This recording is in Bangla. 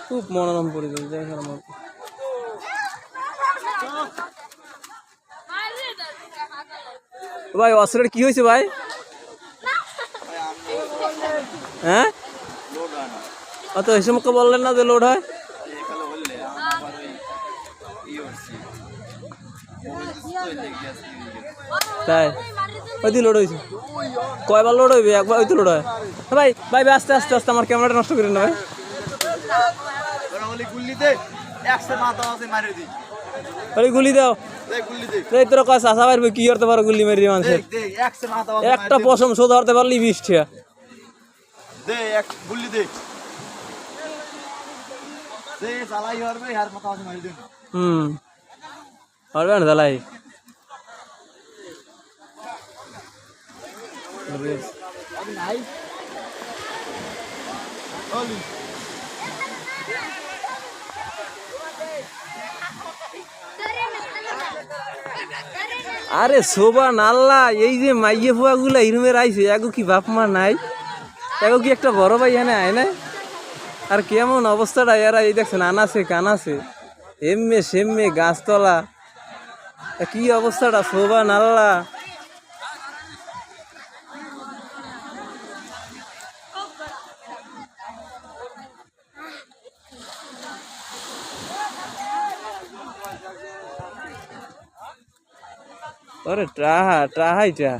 খুব মনোরম পরিবেশ দেখার মতো। ভাই অস্ত্রের কি হয়েছে ভাই? হ্যাঁ তো এই সময় বললেন না যে লোড হয়? তাই ওই লোড হয়েছে কয়বার লোড হইবে? একবার ওই তো লোড হয়। ভাই ভাই আস্তে আস্তে আস্তে আমার ক্যামেরাটা নষ্ট করেন না ভাই। গুলি দাও তোর কাছে আসা পারবে কি করতে পারো? গুলি মেরে মানুষের একটা পশম শোধ ধরতে পারলি 20 টাকা। পারবে না জ্বালাই। আরে শোভা নাল্লা এই যে মাইয়ে ফুয়া গুলা ইরুমের আইছে এগো কি বাপ মা নাই? এগো কি একটা বড় ভাই এনে আয় নাই? আর কেমন অবস্থাটা এরা এই দেখছেন আনাছে কানাছে এমে সেমে গাছতলা কি অবস্থাটা শোভা নাল্লা। আরে ট্রাহা ট্রাহাইটা